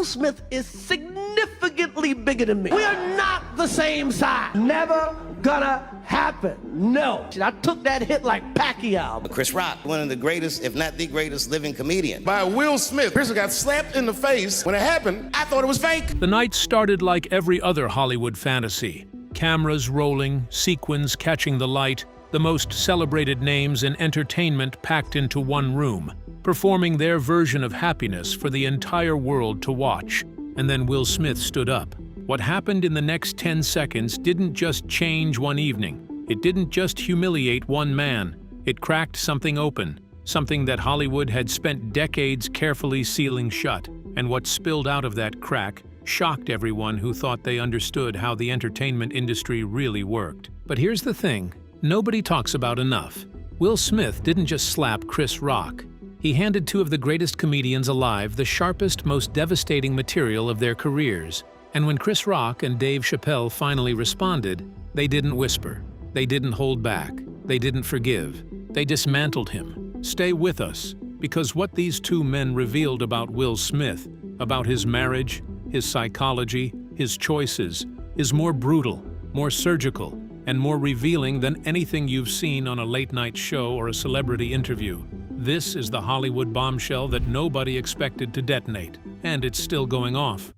Will Smith is significantly bigger than me. We are not the same size. Never gonna happen. No. I took that hit like Pacquiao. Chris Rock, one of the greatest, if not the greatest living comedian. By Will Smith. Chris got slapped in the face. When it happened, I thought it was fake. The night started like every other Hollywood fantasy. Cameras rolling, sequins catching the light, the most celebrated names in entertainment packed into one room, performing their version of happiness for the entire world to watch. And then Will Smith stood up. What happened in the next 10 seconds didn't just change one evening. It didn't just humiliate one man. It cracked something open, something that Hollywood had spent decades carefully sealing shut. And what spilled out of that crack shocked everyone who thought they understood how the entertainment industry really worked. But here's the thing nobody talks about enough. Will Smith didn't just slap Chris Rock. He handed two of the greatest comedians alive the sharpest, most devastating material of their careers. And when Chris Rock and Dave Chappelle finally responded, they didn't whisper. They didn't hold back. They didn't forgive. They dismantled him. Stay with us, because what these two men revealed about Will Smith, about his marriage, his psychology, his choices, is more brutal, more surgical, and more revealing than anything you've seen on a late-night show or a celebrity interview. This is the Hollywood bombshell that nobody expected to detonate, and it's still going off.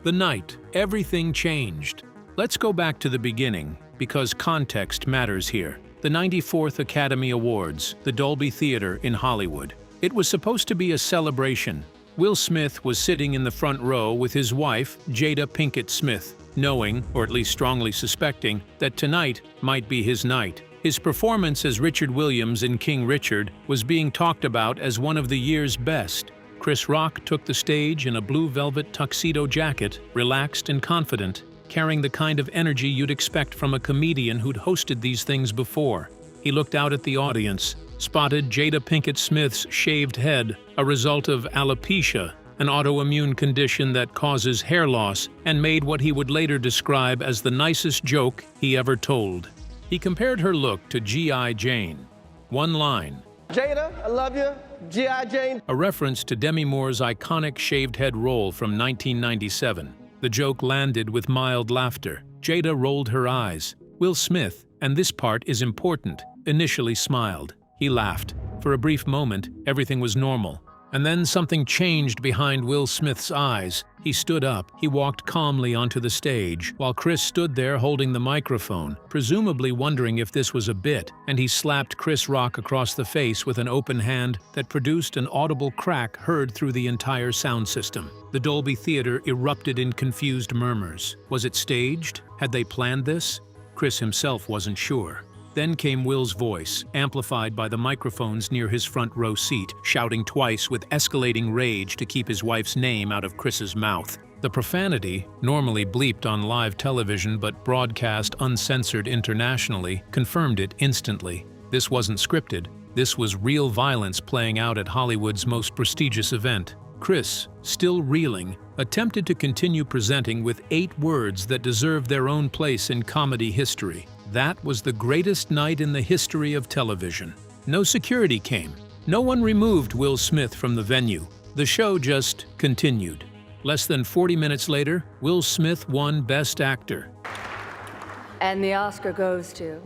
The night, everything changed. Let's go back to the beginning, because context matters here. The 94th Academy Awards, the Dolby Theater in Hollywood. It was supposed to be a celebration. Will Smith was sitting in the front row with his wife, Jada Pinkett Smith, knowing, or at least strongly suspecting, that tonight might be his night. His performance as Richard Williams in King Richard was being talked about as one of the year's best. Chris Rock took the stage in a blue velvet tuxedo jacket, relaxed and confident, carrying the kind of energy you'd expect from a comedian who'd hosted these things before. He looked out at the audience, spotted Jada Pinkett Smith's shaved head, a result of alopecia, an autoimmune condition that causes hair loss, and made what he would later describe as the nicest joke he ever told. He compared her look to G.I. Jane. One line. Jada, I love you. G.I. Jane. A reference to Demi Moore's iconic shaved head role from 1997. The joke landed with mild laughter. Jada rolled her eyes. Will Smith, and this part is important, initially smiled. He laughed. For a brief moment, everything was normal. And then something changed behind Will Smith's eyes. He stood up. He walked calmly onto the stage, while Chris stood there holding the microphone, presumably wondering if this was a bit, and he slapped Chris Rock across the face with an open hand that produced an audible crack heard through the entire sound system. The Dolby Theater erupted in confused murmurs. Was it staged? Had they planned this? Chris himself wasn't sure. Then came Will's voice, amplified by the microphones near his front row seat, shouting twice with escalating rage to keep his wife's name out of Chris's mouth. The profanity, normally bleeped on live television but broadcast uncensored internationally, confirmed it instantly. This wasn't scripted. This was real violence playing out at Hollywood's most prestigious event. Chris, still reeling, attempted to continue presenting with 8 words that deserved their own place in comedy history. That was the greatest night in the history of television. No security came. No one removed Will Smith from the venue. The show just continued. Less than 40 minutes later, Will Smith won Best Actor. And the Oscar goes to...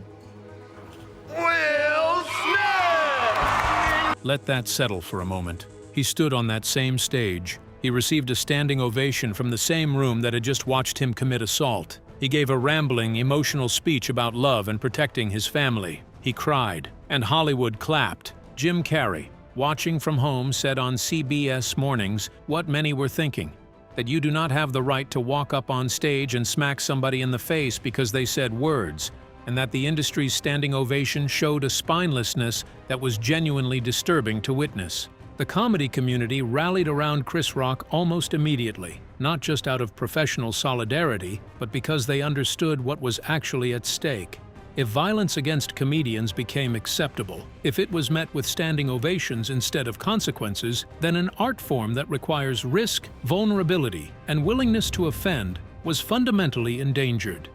Will Smith! Let that settle for a moment. He stood on that same stage. He received a standing ovation from the same room that had just watched him commit assault. He gave a rambling, emotional speech about love and protecting his family. He cried, and Hollywood clapped. Jim Carrey, watching from home, said on CBS Mornings what many were thinking, that you do not have the right to walk up on stage and smack somebody in the face because they said words, and that the industry's standing ovation showed a spinelessness that was genuinely disturbing to witness. The comedy community rallied around Chris Rock almost immediately, not just out of professional solidarity, but because they understood what was actually at stake. If violence against comedians became acceptable, if it was met with standing ovations instead of consequences, then an art form that requires risk, vulnerability, and willingness to offend was fundamentally endangered.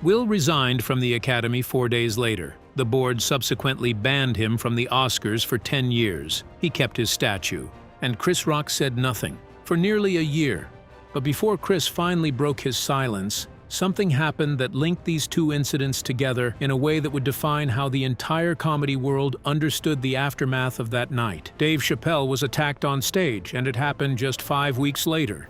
Will resigned from the Academy 4 days later. The board subsequently banned him from the Oscars for 10 years. He kept his statue. And Chris Rock said nothing. for nearly a year. But before Chris finally broke his silence, something happened that linked these two incidents together in a way that would define how the entire comedy world understood the aftermath of that night. Dave Chappelle was attacked on stage, and it happened just 5 weeks later.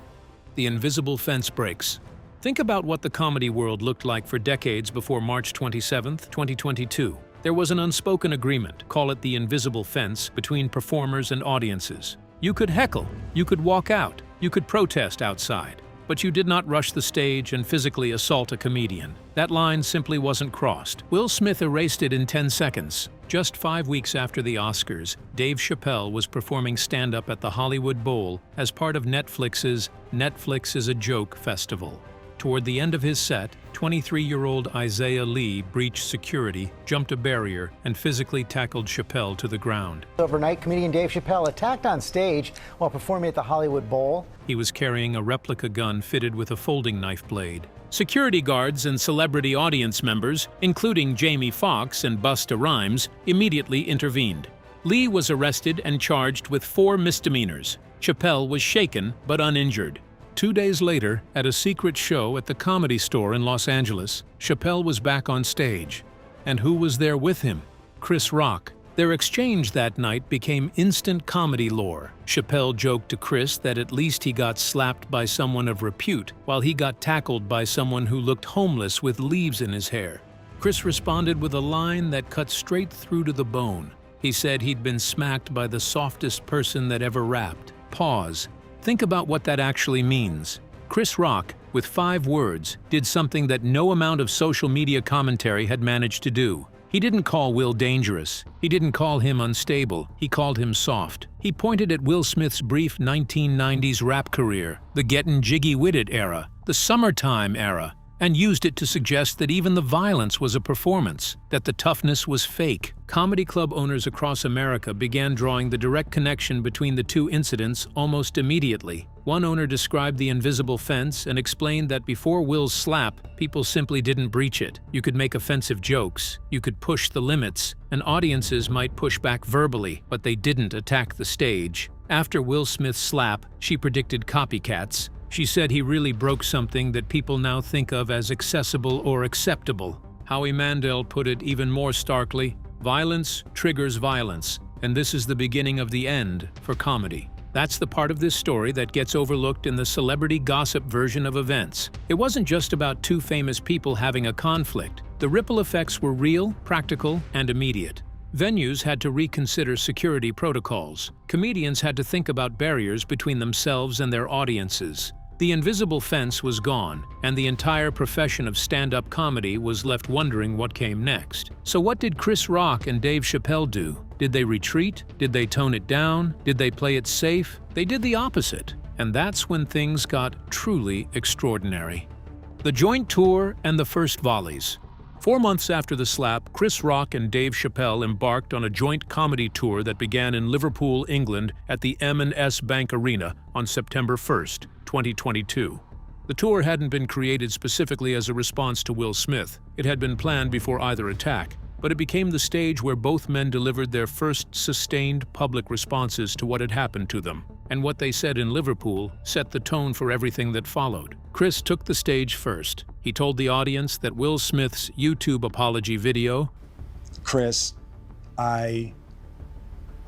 The invisible fence breaks. Think about what the comedy world looked like for decades before March 27, 2022. There was an unspoken agreement, call it the invisible fence, between performers and audiences. You could heckle, you could walk out, you could protest outside, but you did not rush the stage and physically assault a comedian. That line simply wasn't crossed. Will Smith erased it in 10 seconds. Just 5 weeks after the Oscars, Dave Chappelle was performing stand-up at the Hollywood Bowl as part of Netflix's Netflix is a Joke festival. Toward the end of his set, 23-year-old Isaiah Lee breached security, jumped a barrier, and physically tackled Chappelle to the ground. Overnight, comedian Dave Chappelle attacked on stage while performing at the Hollywood Bowl. He was carrying a replica gun fitted with a folding knife blade. Security guards and celebrity audience members, including Jamie Foxx and Busta Rhymes, immediately intervened. Lee was arrested and charged with 4 misdemeanors. Chappelle was shaken but uninjured. 2 days later, at a secret show at the Comedy Store in Los Angeles, Chappelle was back on stage. And who was there with him? Chris Rock. Their exchange that night became instant comedy lore. Chappelle joked to Chris that at least he got slapped by someone of repute, while he got tackled by someone who looked homeless with leaves in his hair. Chris responded with a line that cut straight through to the bone. He said he'd been smacked by the softest person that ever rapped. Pause. Think about what that actually means. Chris Rock, with 5 words, did something that no amount of social media commentary had managed to do. He didn't call Will dangerous. He didn't call him unstable. He called him soft. He pointed at Will Smith's brief 1990s rap career, the gettin' jiggy with it era, the summertime era, and used it to suggest that even the violence was a performance, that the toughness was fake. Comedy club owners across America began drawing the direct connection between the two incidents almost immediately. One owner described the invisible fence and explained that before Will's slap, people simply didn't breach it. You could make offensive jokes, you could push the limits, and audiences might push back verbally, but they didn't attack the stage. After Will Smith's slap, she predicted copycats. She said he really broke something that people now think of as accessible or acceptable. Howie Mandel put it even more starkly, violence triggers violence, and this is the beginning of the end for comedy. That's the part of this story that gets overlooked in the celebrity gossip version of events. It wasn't just about 2 famous people having a conflict. The ripple effects were real, practical, and immediate. Venues had to reconsider security protocols. Comedians had to think about barriers between themselves and their audiences. The invisible fence was gone, and the entire profession of stand-up comedy was left wondering what came next. So what did Chris Rock and Dave Chappelle do? Did they retreat? Did they tone it down? Did they play it safe? They did the opposite. And that's when things got truly extraordinary. The joint tour and the first volleys. 4 months after the slap, Chris Rock and Dave Chappelle embarked on a joint comedy tour that began in Liverpool, England at the M&S Bank Arena on September 1st, 2022. The tour hadn't been created specifically as a response to Will Smith. It had been planned before either attack, but it became the stage where both men delivered their first sustained public responses to what had happened to them. And what they said in Liverpool set the tone for everything that followed. Chris took the stage first. He told the audience that Will Smith's YouTube apology video, "Chris, I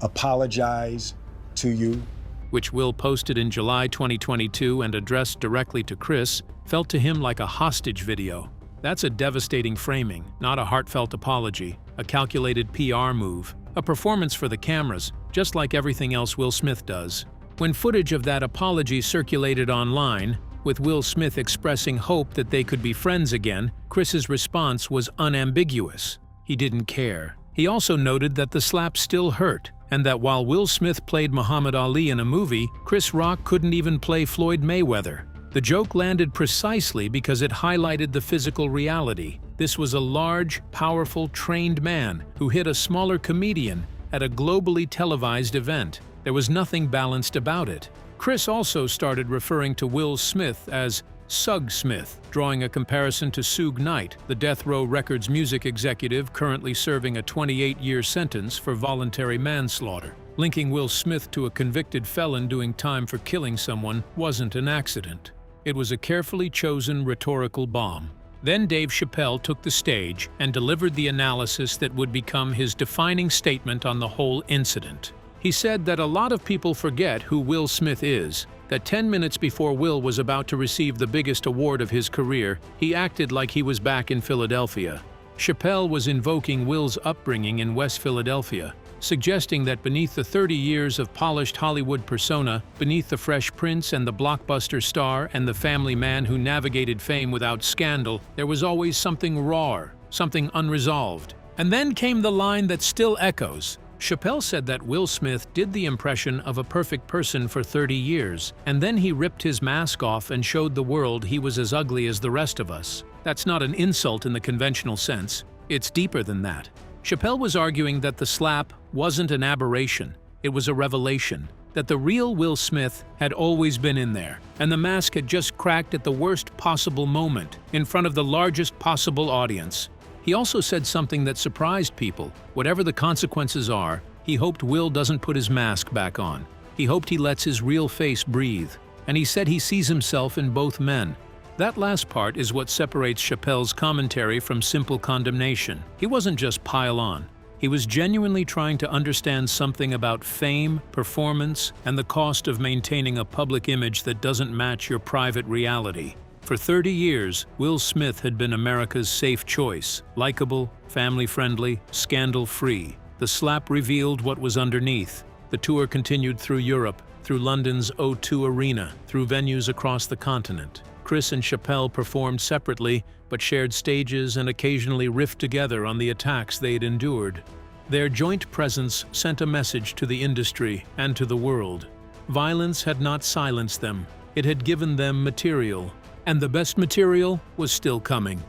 apologize to you," which Will posted in July 2022 and addressed directly to Chris, felt to him like a hostage video. That's a devastating framing, not a heartfelt apology, a calculated PR move, a performance for the cameras, just like everything else Will Smith does. When footage of that apology circulated online, with Will Smith expressing hope that they could be friends again, Chris's response was unambiguous. He didn't care. He also noted that the slap still hurt, and that while Will Smith played Muhammad Ali in a movie, Chris Rock couldn't even play Floyd Mayweather. The joke landed precisely because it highlighted the physical reality. This was a large, powerful, trained man who hit a smaller comedian at a globally televised event. There was nothing balanced about it. Chris also started referring to Will Smith as Sug Smith, drawing a comparison to Suge Knight, the Death Row Records music executive currently serving a 28-year sentence for voluntary manslaughter. Linking Will Smith to a convicted felon doing time for killing someone wasn't an accident. It was a carefully chosen rhetorical bomb. Then Dave Chappelle took the stage and delivered the analysis that would become his defining statement on the whole incident. He said that a lot of people forget who Will Smith is, that 10 minutes before Will was about to receive the biggest award of his career, he acted like he was back in Philadelphia. Chappelle was invoking Will's upbringing in West Philadelphia, suggesting that beneath the 30 years of polished Hollywood persona, beneath the Fresh Prince and the blockbuster star and the family man who navigated fame without scandal, there was always something raw, something unresolved. And then came the line that still echoes. Chappelle said that Will Smith did the impression of a perfect person for 30 years, and then he ripped his mask off and showed the world he was as ugly as the rest of us. That's not an insult in the conventional sense. It's deeper than that. Chappelle was arguing that the slap wasn't an aberration, it was a revelation, that the real Will Smith had always been in there, and the mask had just cracked at the worst possible moment, in front of the largest possible audience. He also said something that surprised people. Whatever the consequences are, he hoped Will doesn't put his mask back on. He hoped he lets his real face breathe. And he said he sees himself in both men. That last part is what separates Chappelle's commentary from simple condemnation. He wasn't just pile on. He was genuinely trying to understand something about fame, performance, and the cost of maintaining a public image that doesn't match your private reality. For 30 years, Will Smith had been America's safe choice, likable, family-friendly, scandal-free. The slap revealed what was underneath. The tour continued through Europe, through London's O2 Arena, through venues across the continent. Chris and Chappelle performed separately, but shared stages and occasionally riffed together on the attacks they had endured. Their joint presence sent a message to the industry and to the world. Violence had not silenced them. It had given them material. And the best material was still coming.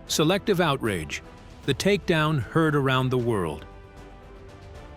Selective outrage. The takedown heard around the world.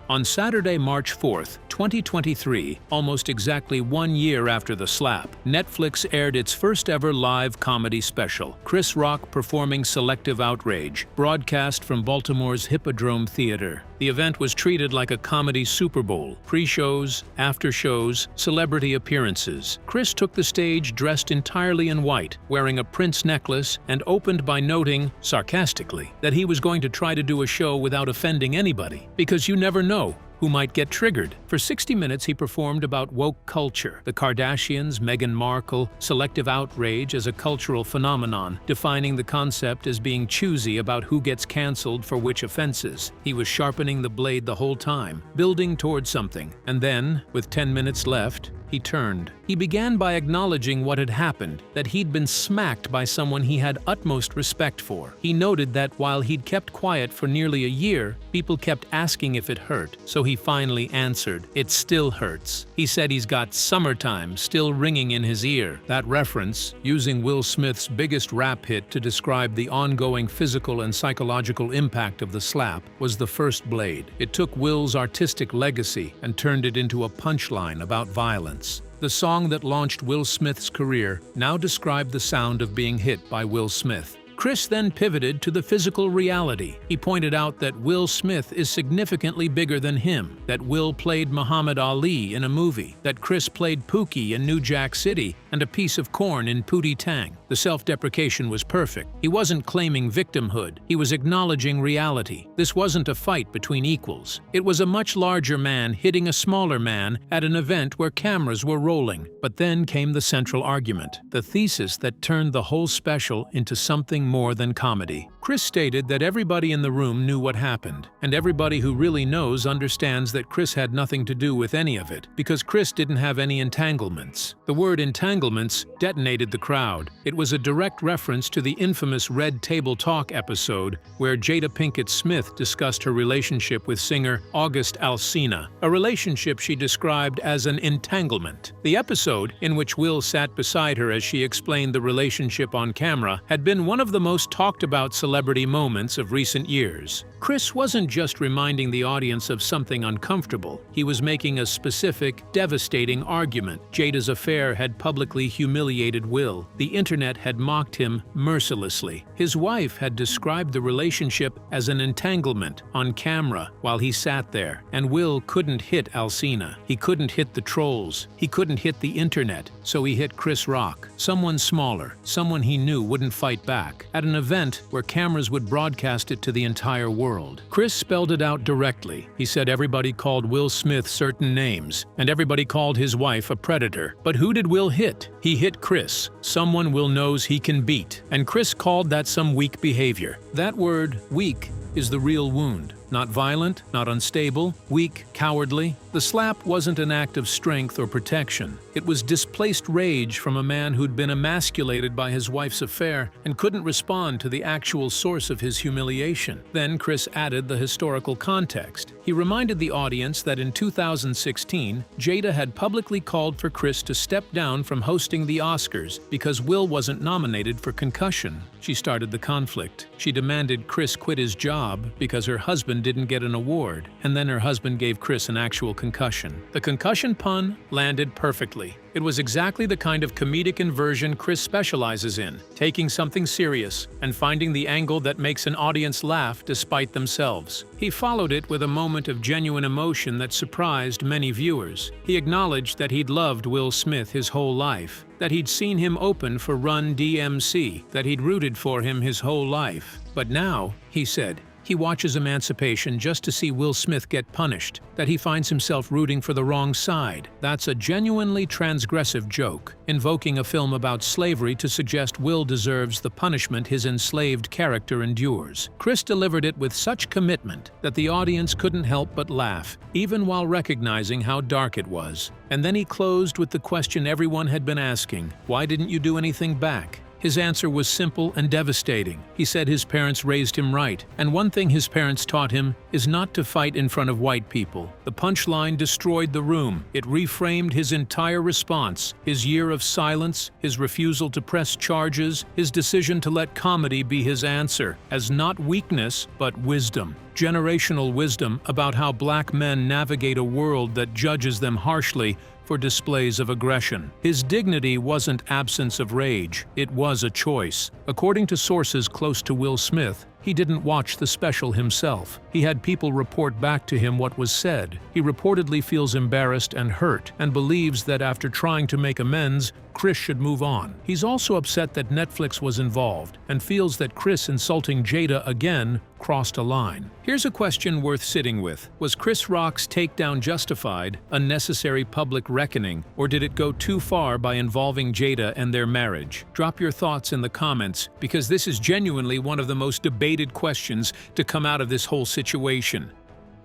On Saturday, March 4th, 2023, almost exactly 1 year after the slap, Netflix aired its first-ever live comedy special, Chris Rock performing Selective Outrage, broadcast from Baltimore's Hippodrome Theater. The event was treated like a comedy Super Bowl. Pre-shows, after-shows, celebrity appearances. Chris took the stage dressed entirely in white, wearing a Prince necklace, and opened by noting, sarcastically, that he was going to try to do a show without offending anybody, because you never know who might get triggered. For 60 minutes, he performed about woke culture, the Kardashians, Meghan Markle, selective outrage as a cultural phenomenon, defining the concept as being choosy about who gets canceled for which offenses. He was sharpening the blade the whole time, building toward something. And then, with 10 minutes left, he turned. He began by acknowledging what had happened, that he'd been smacked by someone he had utmost respect for. He noted that while he'd kept quiet for nearly a year, people kept asking if it hurt, so he finally answered, "It still hurts." He said he's got "Summertime" still ringing in his ear. That reference, using Will Smith's biggest rap hit to describe the ongoing physical and psychological impact of the slap, was the first blade. It took Will's artistic legacy and turned it into a punchline about violence. The song that launched Will Smith's career now described the sound of being hit by Will Smith. Chris then pivoted to the physical reality. He pointed out that Will Smith is significantly bigger than him, that Will played Muhammad Ali in a movie, that Chris played Pookie in New Jack City and a piece of corn in Pootie Tang. The self-deprecation was perfect. He wasn't claiming victimhood. He was acknowledging reality. This wasn't a fight between equals. It was a much larger man hitting a smaller man at an event where cameras were rolling. But then came the central argument, the thesis that turned the whole special into something more than comedy. Chris stated that everybody in the room knew what happened, and everybody who really knows understands that Chris had nothing to do with any of it, because Chris didn't have any entanglements. The word entanglements detonated the crowd. It was a direct reference to the infamous Red Table Talk episode where Jada Pinkett Smith discussed her relationship with singer August Alsina, a relationship she described as an entanglement. The episode, in which Will sat beside her as she explained the relationship on camera, had been one of the most talked about celebrity celebrity moments of recent years. Chris wasn't just reminding the audience of something uncomfortable. He was making a specific, devastating argument. Jada's affair had publicly humiliated Will. The internet had mocked him mercilessly. His wife had described the relationship as an entanglement on camera while he sat there. And Will couldn't hit Alsina. He couldn't hit the trolls. He couldn't hit the internet. So he hit Chris Rock, someone smaller, someone he knew wouldn't fight back, at an event where cameras would broadcast it to the entire world. Chris spelled it out directly. He said everybody called Will Smith certain names, and everybody called his wife a predator. But who did Will hit? He hit Chris, someone Will knows he can beat. And Chris called that some weak behavior. That word, weak, is the real wound. Not violent, not unstable, weak, cowardly. The slap wasn't an act of strength or protection. It was displaced rage from a man who'd been emasculated by his wife's affair and couldn't respond to the actual source of his humiliation. Then Chris added the historical context. He reminded the audience that in 2016, Jada had publicly called for Chris to step down from hosting the Oscars because Will wasn't nominated for concussion. She started the conflict. She demanded Chris quit his job because her husband didn't get an award, and then her husband gave Chris an actual concussion. The concussion pun landed perfectly. It was exactly the kind of comedic inversion Chris specializes in, taking something serious and finding the angle that makes an audience laugh despite themselves. He followed it with a moment of genuine emotion that surprised many viewers. He acknowledged that he'd loved Will Smith his whole life, that he'd seen him open for Run DMC, that he'd rooted for him his whole life. But now, he said, he watches Emancipation just to see Will Smith get punished, that he finds himself rooting for the wrong side. That's a genuinely transgressive joke, invoking a film about slavery to suggest Will deserves the punishment his enslaved character endures. Chris delivered it with such commitment that the audience couldn't help but laugh, even while recognizing how dark it was. And then he closed with the question everyone had been asking: why didn't you do anything back? His answer was simple and devastating. He said his parents raised him right, and one thing his parents taught him is not to fight in front of white people. The punchline destroyed the room. It reframed his entire response, his year of silence, his refusal to press charges, his decision to let comedy be his answer, as not weakness, but wisdom. Generational wisdom about how black men navigate a world that judges them harshly for displays of aggression. His dignity wasn't absence of rage, it was a choice. According to sources close to Will Smith, he didn't watch the special himself. He had people report back to him what was said. He reportedly feels embarrassed and hurt, and believes that after trying to make amends, Chris should move on. He's also upset that Netflix was involved, and feels that Chris insulting Jada again crossed a line. Here's a question worth sitting with. Was Chris Rock's takedown justified, a necessary public reckoning, or did it go too far by involving Jada and their marriage? Drop your thoughts in the comments, because this is genuinely one of the most debated questions to come out of this whole situation.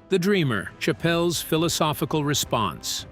The Dreamer, Chappelle's philosophical response.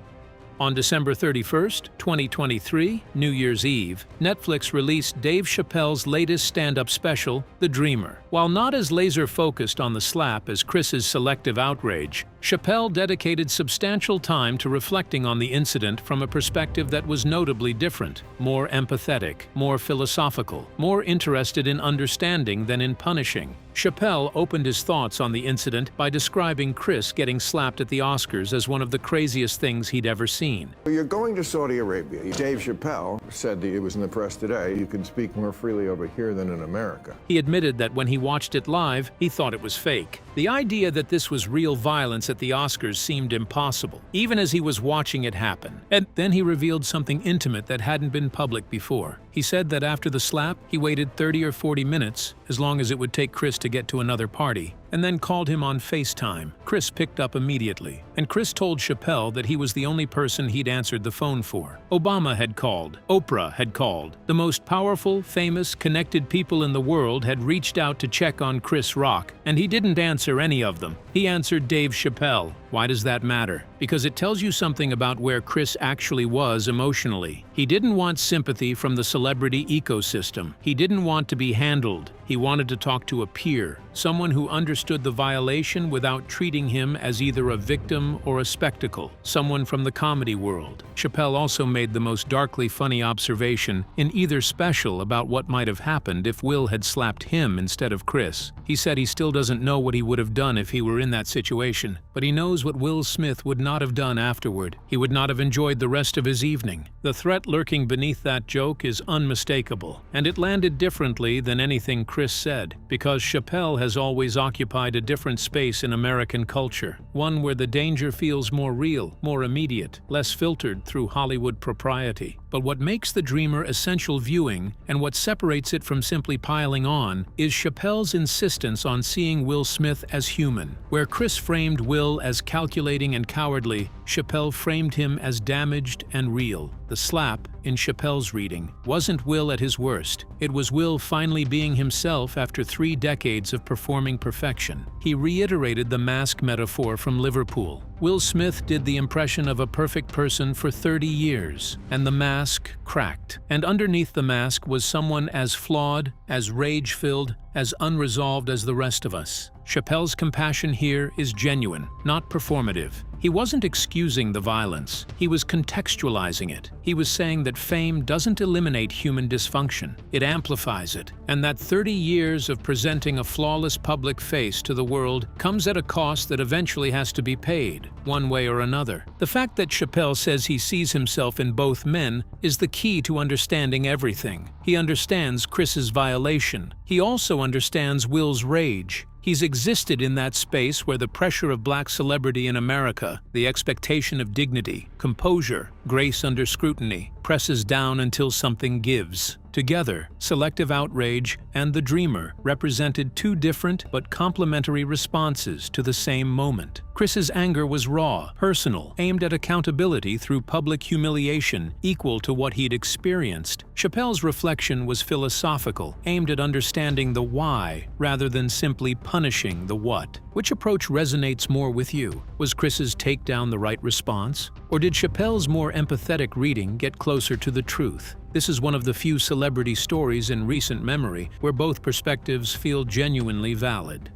On December 31st, 2023, New Year's Eve, Netflix released Dave Chappelle's latest stand-up special, The Dreamer. While not as laser-focused on the slap as Chris's selective outrage, Chappelle dedicated substantial time to reflecting on the incident from a perspective that was notably different, more empathetic, more philosophical, more interested in understanding than in punishing. Chappelle opened his thoughts on the incident by describing Chris getting slapped at the Oscars as one of the craziest things he'd ever seen. You're going to Saudi Arabia. Dave Chappelle said that it was in the press today, you can speak more freely over here than in America. He admitted that when he watched it live, he thought it was fake. The idea that this was real violence at the Oscars seemed impossible, even as he was watching it happen. And then he revealed something intimate that hadn't been public before. He said that after the slap, he waited 30 or 40 minutes, as long as it would take Chris to get to another party, and then called him on FaceTime. Chris picked up immediately, and Chris told Chappelle that he was the only person he'd answered the phone for. Obama had called. Oprah had called. The most powerful, famous, connected people in the world had reached out to check on Chris Rock, and he didn't answer any of them. He answered Dave Chappelle. Why does that matter? Because it tells you something about where Chris actually was emotionally. He didn't want sympathy from the celebrity ecosystem. He didn't want to be handled. He wanted to talk to a peer, someone who understood the violation without treating him as either a victim or a spectacle, someone from the comedy world. Chappelle also made the most darkly funny observation in either special about what might have happened if Will had slapped him instead of Chris. He said he still doesn't know what he would have done if he were in that situation, but he knows what Will Smith would not have done afterward. He would not have enjoyed the rest of his evening. The threat lurking beneath that joke is unmistakable, and it landed differently than anything Chris said, because Chappelle has always occupied a different space in American culture, one where the danger feels more real, more immediate, less filtered through Hollywood propriety. But what makes The Dreamer essential viewing, and what separates it from simply piling on, is Chappelle's insistence on seeing Will Smith as human. Where Chris framed Will as calculating and cowardly, Chappelle framed him as damaged and real. The slap, in Chappelle's reading, wasn't Will at his worst. It was Will finally being himself after 3 decades of performing perfection. He reiterated the mask metaphor from Liverpool. Will Smith did the impression of a perfect person for 30 years, and the mask cracked. And underneath the mask was someone as flawed, as rage-filled, as unresolved as the rest of us. Chappelle's compassion here is genuine, not performative. He wasn't excusing the violence. He was contextualizing it. He was saying that fame doesn't eliminate human dysfunction. It amplifies it. And that 30 years of presenting a flawless public face to the world comes at a cost that eventually has to be paid, one way or another. The fact that Chappelle says he sees himself in both men is the key to understanding everything. He understands Chris's violation. He also understands Will's rage. He's existed in that space where the pressure of black celebrity in America, the expectation of dignity, composure, grace under scrutiny, presses down until something gives. Together, Selective Outrage and The Dreamer represented 2 different but complementary responses to the same moment. Chris's anger was raw, personal, aimed at accountability through public humiliation equal to what he'd experienced. Chappelle's reflection was philosophical, aimed at understanding the why rather than simply punishing the what. Which approach resonates more with you? Was Chris's takedown the right response? Or did Chappelle's more empathetic reading get closer to the truth? This is one of the few celebrity stories in recent memory where both perspectives feel genuinely valid.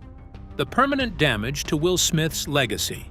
The permanent damage to Will Smith's legacy.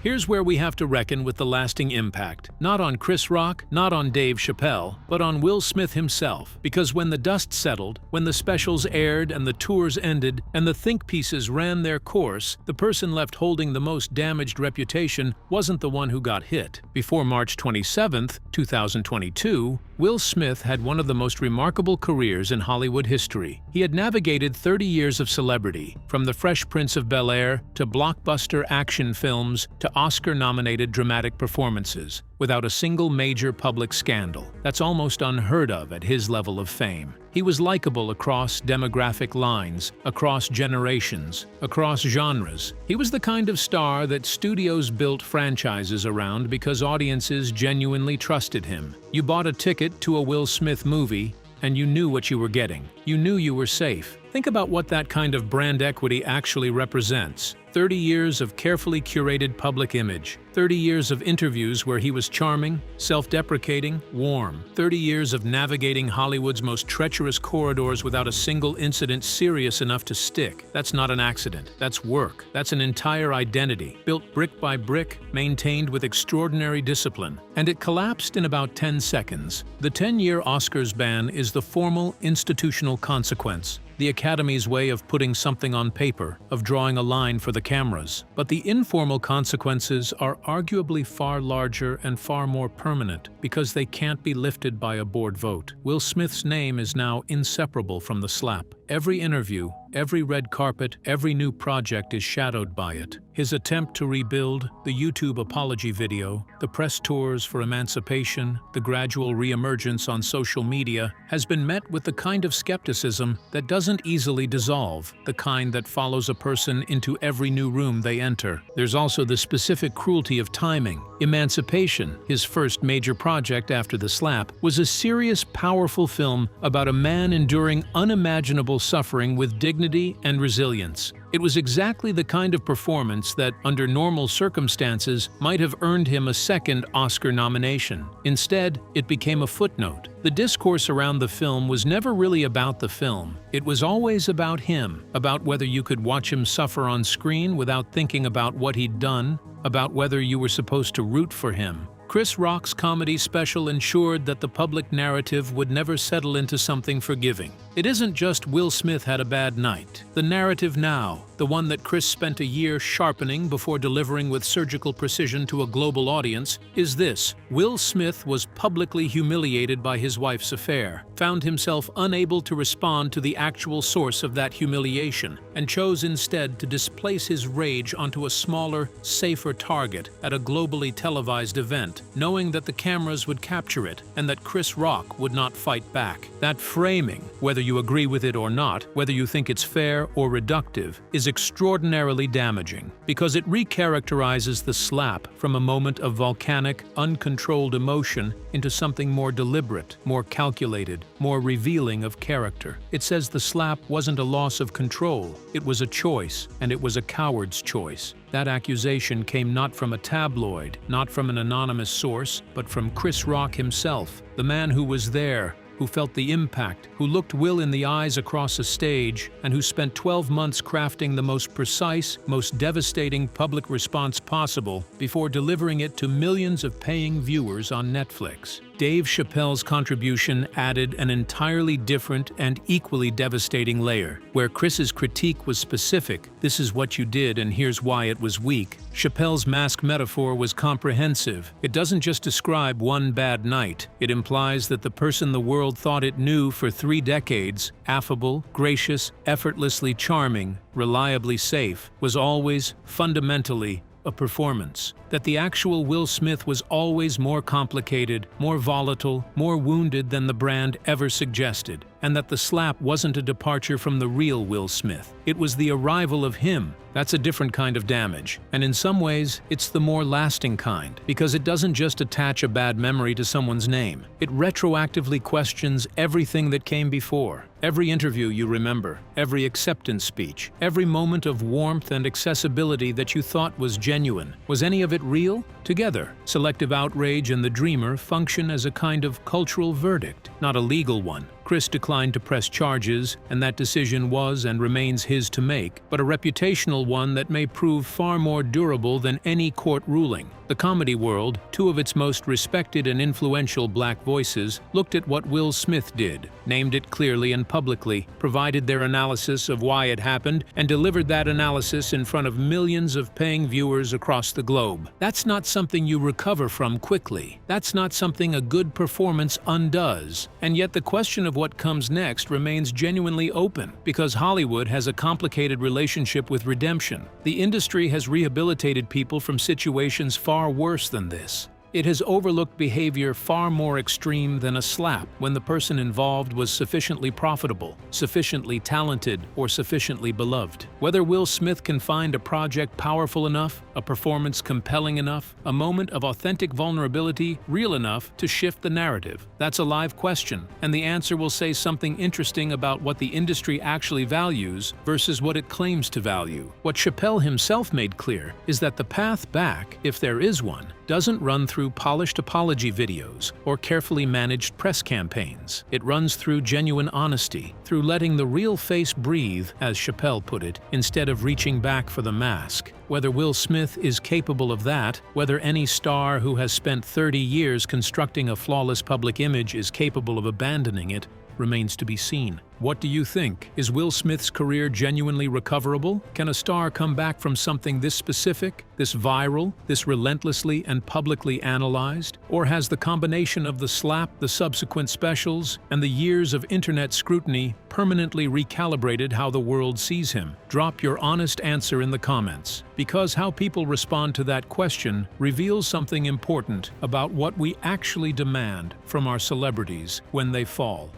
Here's where we have to reckon with the lasting impact, not on Chris Rock, not on Dave Chappelle, but on Will Smith himself. Because when the dust settled, when the specials aired and the tours ended, and the think pieces ran their course, the person left holding the most damaged reputation wasn't the one who got hit. Before March 27, 2022, Will Smith had one of the most remarkable careers in Hollywood history. He had navigated 30 years of celebrity, from The Fresh Prince of Bel-Air to blockbuster action films to Oscar-nominated dramatic performances, without a single major public scandal. That's almost unheard of at his level of fame. He was likable across demographic lines, across generations, across genres. He was the kind of star that studios built franchises around because audiences genuinely trusted him. You bought a ticket to a Will Smith movie, and you knew what you were getting. You knew you were safe. Think about what that kind of brand equity actually represents. 30 years of carefully curated public image. 30 years of interviews where he was charming, self-deprecating, warm. 30 years of navigating Hollywood's most treacherous corridors without a single incident serious enough to stick. That's not an accident. That's work. That's an entire identity, built brick by brick, maintained with extraordinary discipline. And it collapsed in about 10 seconds. The 10-year Oscars ban is the formal institutional consequence. The Academy's way of putting something on paper, of drawing a line for the cameras. But the informal consequences are arguably far larger and far more permanent because they can't be lifted by a board vote. Will Smith's name is now inseparable from the slap. Every interview, every red carpet, every new project is shadowed by it. His attempt to rebuild, the YouTube apology video, the press tours for emancipation, the gradual reemergence on social media has been met with the kind of skepticism that doesn't easily dissolve, the kind that follows a person into every new room they enter. There's also the specific cruelty of timing. Emancipation, his first major project after the slap, was a serious, powerful film about a man enduring unimaginable suffering with dignity and resilience. It was exactly the kind of performance that, under normal circumstances, might have earned him a second Oscar nomination. Instead, it became a footnote. The discourse around the film was never really about the film. It was always about him, about whether you could watch him suffer on screen without thinking about what he'd done, about whether you were supposed to root for him. Chris Rock's comedy special ensured that the public narrative would never settle into something forgiving. It isn't just Will Smith had a bad night. The narrative now, the one that Chris spent a year sharpening before delivering with surgical precision to a global audience, is this: Will Smith was publicly humiliated by his wife's affair, found himself unable to respond to the actual source of that humiliation, and chose instead to displace his rage onto a smaller, safer target at a globally televised event, knowing that the cameras would capture it and that Chris Rock would not fight back. That framing, whether you agree with it or not, whether you think it's fair or reductive, is extraordinarily damaging because it recharacterizes the slap from a moment of volcanic, uncontrolled emotion into something more deliberate, more calculated, more revealing of character. It says the slap wasn't a loss of control, it was a choice, and it was a coward's choice. That accusation came not from a tabloid, not from an anonymous source, but from Chris Rock himself, the man who was there, who felt the impact, who looked Will in the eyes across a stage, and who spent 12 months crafting the most precise, most devastating public response possible before delivering it to millions of paying viewers on Netflix. Dave Chappelle's contribution added an entirely different and equally devastating layer. Where Chris's critique was specific, this is what you did and here's why it was weak, Chappelle's mask metaphor was comprehensive. It doesn't just describe one bad night. It implies that the person the world thought it knew for 3 decades, affable, gracious, effortlessly charming, reliably safe, was always, fundamentally, a performance. That the actual Will Smith was always more complicated, more volatile, more wounded than the brand ever suggested. And that the slap wasn't a departure from the real Will Smith. It was the arrival of him. That's a different kind of damage. And in some ways, it's the more lasting kind, because it doesn't just attach a bad memory to someone's name. It retroactively questions everything that came before. Every interview you remember, every acceptance speech, every moment of warmth and accessibility that you thought was genuine. Was any of it real? Together, Selective outrage and the dreamer function as a kind of cultural verdict, not a legal one. Chris declined to press charges, and that decision was and remains his to make, but a reputational one that may prove far more durable than any court ruling. The comedy world, 2 of its most respected and influential black voices, looked at what Will Smith did, named it clearly and publicly, provided their analysis of why it happened, and delivered that analysis in front of millions of paying viewers across the globe. That's not something you recover from quickly. That's not something a good performance undoes. And yet the question of what comes next remains genuinely open, because Hollywood has a complicated relationship with redemption. The industry has rehabilitated people from situations far worse than this. It has overlooked behavior far more extreme than a slap when the person involved was sufficiently profitable, sufficiently talented, or sufficiently beloved. Whether Will Smith can find a project powerful enough, a performance compelling enough, a moment of authentic vulnerability real enough to shift the narrative, that's a live question, and the answer will say something interesting about what the industry actually values versus what it claims to value. What Chappelle himself made clear is that the path back, if there is one, doesn't run through polished apology videos or carefully managed press campaigns. It runs through genuine honesty, through letting the real face breathe, as Chappelle put it, instead of reaching back for the mask. Whether Will Smith is capable of that, whether any star who has spent 30 years constructing a flawless public image is capable of abandoning it, remains to be seen. What do you think? Is Will Smith's career genuinely recoverable? Can a star come back from something this specific, this viral, this relentlessly and publicly analyzed? Or has the combination of the slap, the subsequent specials, and the years of internet scrutiny permanently recalibrated how the world sees him? Drop your honest answer in the comments, because how people respond to that question reveals something important about what we actually demand from our celebrities when they fall.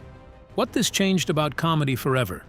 What this changed about comedy forever?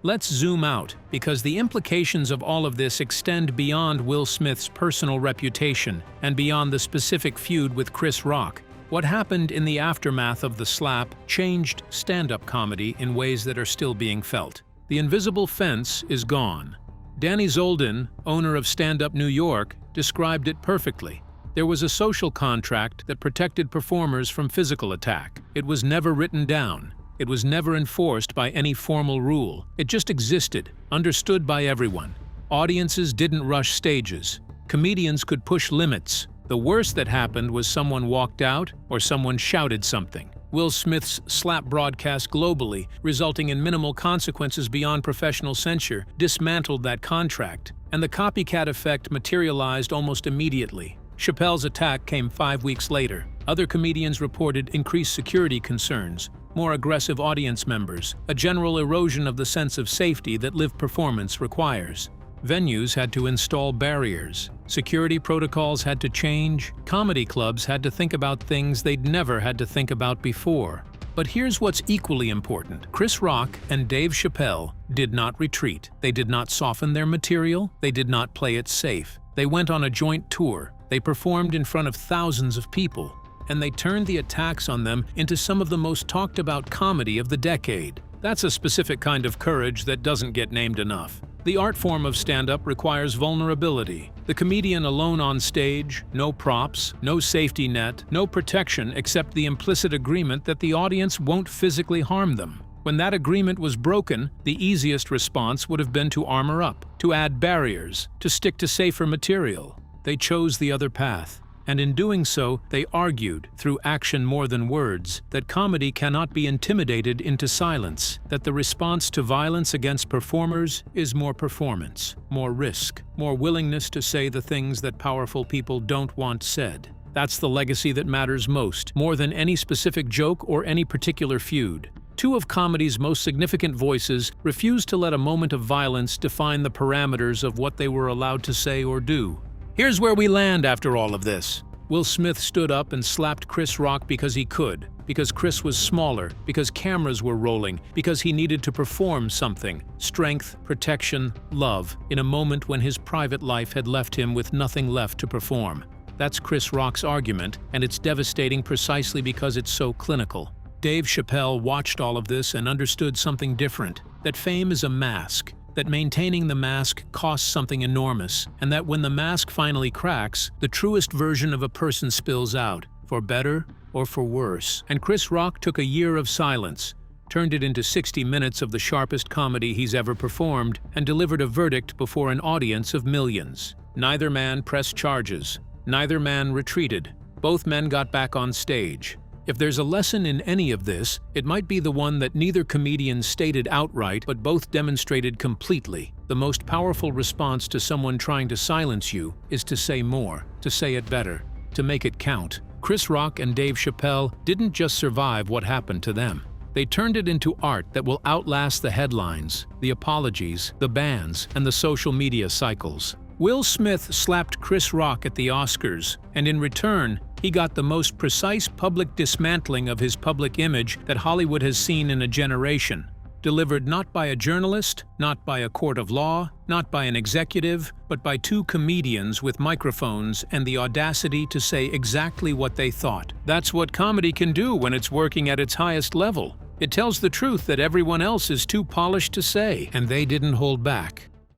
Let's zoom out, because the implications of all of this extend beyond Will Smith's personal reputation and beyond the specific feud with Chris Rock. What happened in the aftermath of the slap changed stand-up comedy in ways that are still being felt. The invisible fence is gone. Danny Zoldan, owner of Stand Up New York, described it perfectly. There was a social contract that protected performers from physical attack. It was never written down. It was never enforced by any formal rule. It just existed, understood by everyone. Audiences didn't rush stages. Comedians could push limits. The worst that happened was someone walked out or someone shouted something. Will Smith's slap broadcast globally, resulting in minimal consequences beyond professional censure, dismantled that contract, and the copycat effect materialized almost immediately. Chappelle's attack came 5 weeks later. Other comedians reported increased security concerns, more aggressive audience members, a general erosion of the sense of safety that live performance requires. Venues had to install barriers. Security protocols had to change. Comedy clubs had to think about things they'd never had to think about before. But here's what's equally important. Chris Rock and Dave Chappelle did not retreat. They did not soften their material. They did not play it safe. They went on a joint tour. They performed in front of thousands of people. And they turned the attacks on them into some of the most talked about comedy of the decade. That's a specific kind of courage that doesn't get named enough. The art form of stand-up requires vulnerability. The comedian alone on stage, no props, no safety net, no protection except the implicit agreement that the audience won't physically harm them. When that agreement was broken, the easiest response would have been to armor up, to add barriers, to stick to safer material. They chose the other path. And in doing so, they argued, through action more than words, that comedy cannot be intimidated into silence, that the response to violence against performers is more performance, more risk, more willingness to say the things that powerful people don't want said. That's the legacy that matters most, more than any specific joke or any particular feud. Two of comedy's most significant voices refused to let a moment of violence define the parameters of what they were allowed to say or do. Here's where we land after all of this. Will Smith stood up and slapped Chris Rock because he could, because Chris was smaller, because cameras were rolling, because he needed to perform something. Strength, protection, love, in a moment when his private life had left him with nothing left to perform. That's Chris Rock's argument, and it's devastating precisely because it's so clinical. Dave Chappelle watched all of this and understood something different, that fame is a mask, that maintaining the mask costs something enormous, and that when the mask finally cracks, the truest version of a person spills out, for better or for worse. And Chris Rock took a year of silence, turned it into 60 minutes of the sharpest comedy he's ever performed, and delivered a verdict before an audience of millions. Neither man pressed charges. Neither man retreated. Both men got back on stage. If there's a lesson in any of this, it might be the one that neither comedian stated outright, but both demonstrated completely. The most powerful response to someone trying to silence you is to say more, to say it better, to make it count. Chris Rock and Dave Chappelle didn't just survive what happened to them. They turned it into art that will outlast the headlines, the apologies, the bans, and the social media cycles. Will Smith slapped Chris Rock at the Oscars, and in return, he got the most precise public dismantling of his public image that Hollywood has seen in a generation. Delivered not by a journalist, not by a court of law, not by an executive, but by two comedians with microphones and the audacity to say exactly what they thought. That's what comedy can do when it's working at its highest level. It tells the truth that everyone else is too polished to say, and they didn't hold back.